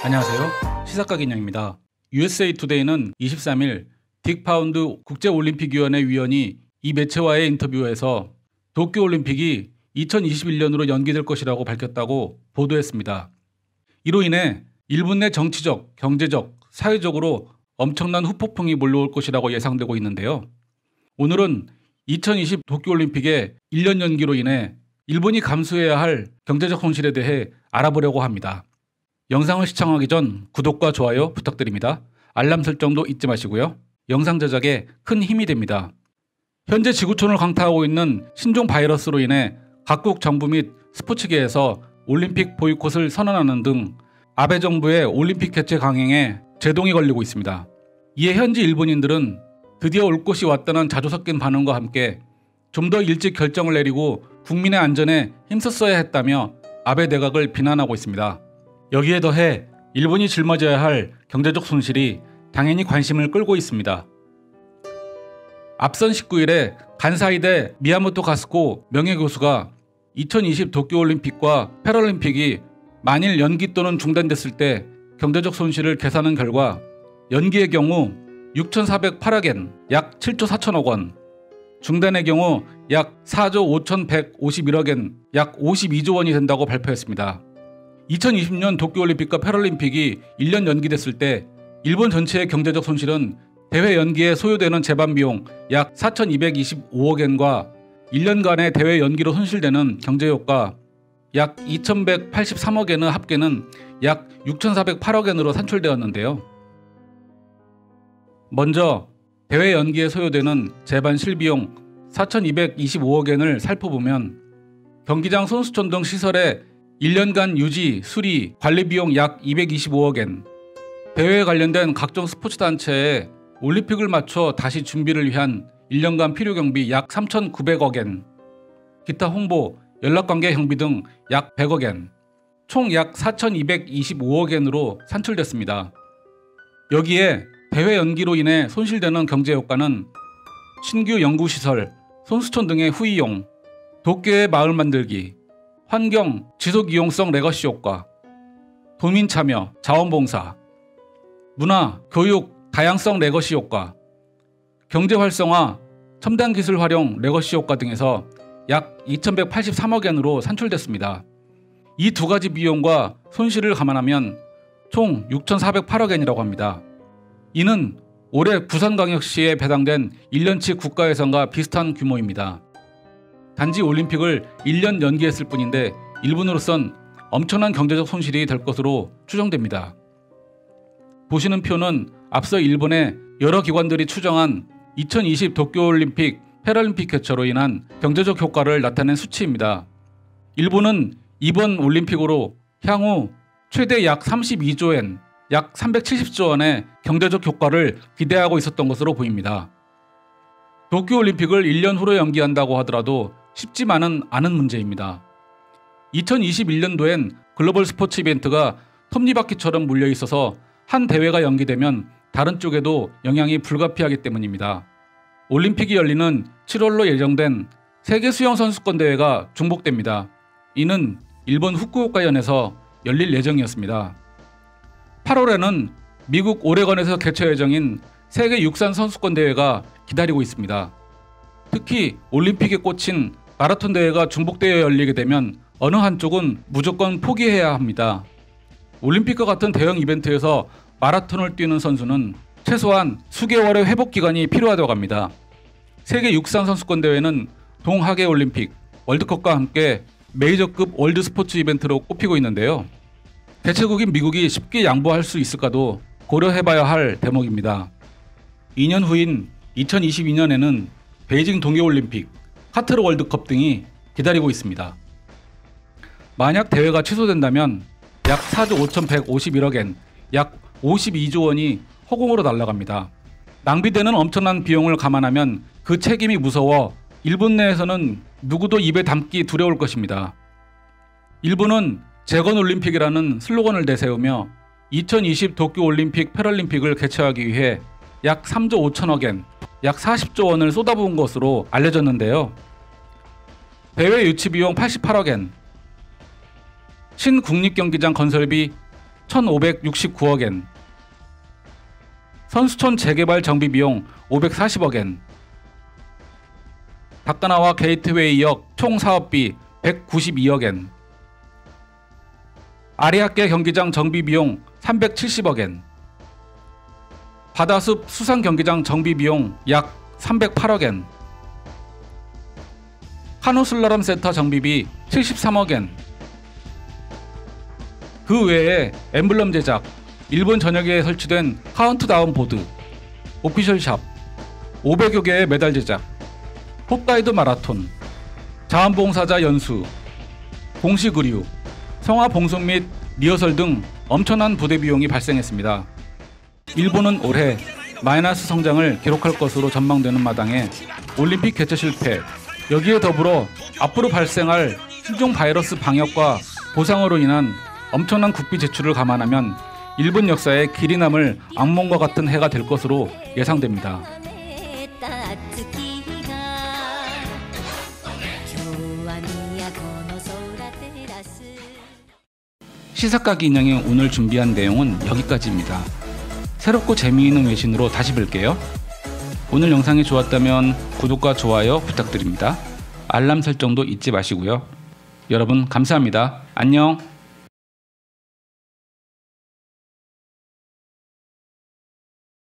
안녕하세요. 시사각인영입니다. USA 투데이는 23일 딕 파운드 국제올림픽위원회 위원이 이 매체와의 인터뷰에서 도쿄올림픽이 2021년으로 연기될 것이라고 밝혔다고 보도했습니다. 이로 인해 일본 내 정치적, 경제적, 사회적으로 엄청난 후폭풍이 몰려올 것이라고 예상되고 있는데요. 오늘은 2020 도쿄올림픽의 1년 연기로 인해 일본이 감수해야 할 경제적 손실에 대해 알아보려고 합니다. 영상을 시청하기 전 구독과 좋아요 부탁드립니다. 알람 설정도 잊지 마시고요. 영상 제작에 큰 힘이 됩니다. 현재 지구촌을 강타하고 있는 신종 바이러스로 인해 각국 정부 및 스포츠계에서 올림픽 보이콧을 선언하는 등 아베 정부의 올림픽 개최 강행에 제동이 걸리고 있습니다. 이에 현지 일본인들은 드디어 올 것이 왔다는 자조 섞인 반응과 함께 좀 더 일찍 결정을 내리고 국민의 안전에 힘썼어야 했다며 아베 내각을 비난하고 있습니다. 여기에 더해 일본이 짊어져야 할 경제적 손실이 당연히 관심을 끌고 있습니다. 앞선 19일에 간사이대 미야모토 가스코 명예교수가 2020 도쿄올림픽과 패럴림픽이 만일 연기 또는 중단됐을 때 경제적 손실을 계산한 결과 연기의 경우 6,408억 엔, 약 7조 4천억 원, 중단의 경우 약 4조 5,151억 엔, 약 52조 원이 된다고 발표했습니다. 2020년 도쿄올림픽과 패럴림픽이 1년 연기됐을 때 일본 전체의 경제적 손실은 대회 연기에 소요되는 재반 비용 약 4,225억 엔과 1년간의 대회 연기로 손실되는 경제효과 약 2,183억 엔의 합계는 약 6,408억 엔으로 산출되었는데요. 먼저 대회 연기에 소요되는 재반 실비용 4,225억 엔을 살펴보면 경기장 선수촌 등 시설의 1년간 유지, 수리, 관리 비용 약 225억 엔, 대회에 관련된 각종 스포츠 단체에 올림픽을 맞춰 다시 준비를 위한 1년간 필요 경비 약 3,900억 엔, 기타 홍보, 연락관계 경비 등 약 100억 엔, 총 약 4,225억 엔으로 산출됐습니다. 여기에 대회 연기로 인해 손실되는 경제 효과는 신규 연구시설, 선수촌 등의 후이용, 도쿄의 마을 만들기, 환경, 지속 이용성 레거시 효과, 도민 참여, 자원봉사, 문화, 교육, 다양성 레거시 효과, 경제 활성화, 첨단 기술 활용 레거시 효과 등에서 약 2,183억 엔으로 산출됐습니다. 이 두 가지 비용과 손실을 감안하면 총 6,408억 엔이라고 합니다. 이는 올해 부산광역시에 배당된 1년치 국가예산과 비슷한 규모입니다. 단지 올림픽을 1년 연기했을 뿐인데 일본으로선 엄청난 경제적 손실이 될 것으로 추정됩니다. 보시는 표는 앞서 일본의 여러 기관들이 추정한 2020 도쿄올림픽, 패럴림픽 개최로 인한 경제적 효과를 나타낸 수치입니다. 일본은 이번 올림픽으로 향후 최대 약 32조 엔, 약 370조 원의 경제적 효과를 기대하고 있었던 것으로 보입니다. 도쿄올림픽을 1년 후로 연기한다고 하더라도 쉽지만은 않은 문제입니다. 2021년도엔 글로벌 스포츠 이벤트가 톱니바퀴처럼 물려 있어서 한 대회가 연기되면 다른 쪽에도 영향이 불가피하기 때문입니다. 올림픽이 열리는 7월로 예정된 세계 수영 선수권 대회가 중복됩니다. 이는 일본 후쿠오카현에서 열릴 예정이었습니다. 8월에는 미국 오레건에서 개최 예정인 세계 육상 선수권 대회가 기다리고 있습니다. 특히 올림픽에 꽂힌 마라톤 대회가 중복되어 열리게 되면 어느 한쪽은 무조건 포기해야 합니다. 올림픽과 같은 대형 이벤트에서 마라톤을 뛰는 선수는 최소한 수개월의 회복 기간이 필요하다고 합니다. 세계 육상 선수권 대회는 동하계 올림픽, 월드컵과 함께 메이저급 월드 스포츠 이벤트로 꼽히고 있는데요. 개최국인 미국이 쉽게 양보할 수 있을까도 고려해봐야 할 대목입니다. 2년 후인 2022년에는 베이징 동계올림픽, 카타르 월드컵 등이 기다리고 있습니다. 만약 대회가 취소된다면 약 4조 5,151억 엔, 약 52조 원이 허공으로 날아갑니다. 낭비되는 엄청난 비용을 감안하면 그 책임이 무서워 일본 내에서는 누구도 입에 담기 두려울 것입니다. 일본은 재건올림픽이라는 슬로건을 내세우며 2020 도쿄올림픽 패럴림픽을 개최하기 위해 약 3조 5천억 엔, 약 40조 원을 쏟아부은 것으로 알려졌는데요. 대회 유치 비용 88억 엔, 신국립경기장 건설비 1,569억엔, 선수촌 재개발 정비비용 540억엔, 닭가나와 게이트웨이역 총 사업비 192억엔, 아리아케 경기장 정비비용 370억엔, 바다숲 수상경기장 정비비용 약 308억엔, 카누슬라럼 센터 정비비 73억엔, 그 외에 엠블럼 제작, 일본 전역에 설치된 카운트다운 보드, 오피셜샵, 500여 개의 메달 제작, pop가이드 마라톤, 자원봉사자 연수, 공식 의류, 성화 봉송 및 리허설 등 엄청난 부대 비용이 발생했습니다. 일본은 올해 마이너스 성장을 기록할 것으로 전망되는 마당에 올림픽 개최 실패, 여기에 더불어 앞으로 발생할 신종 바이러스 방역과 보상으로 인한 엄청난 국비 지출을 감안하면 일본 역사에 길이 남을 악몽과 같은 해가 될 것으로 예상됩니다. 시사까기 인형이 오늘 준비한 내용은 여기까지입니다. 새롭고 재미있는 외신으로 다시 뵐게요. 오늘 영상이 좋았다면 구독과 좋아요 부탁드립니다. 알람 설정도 잊지 마시고요. 여러분 감사합니다. 안녕.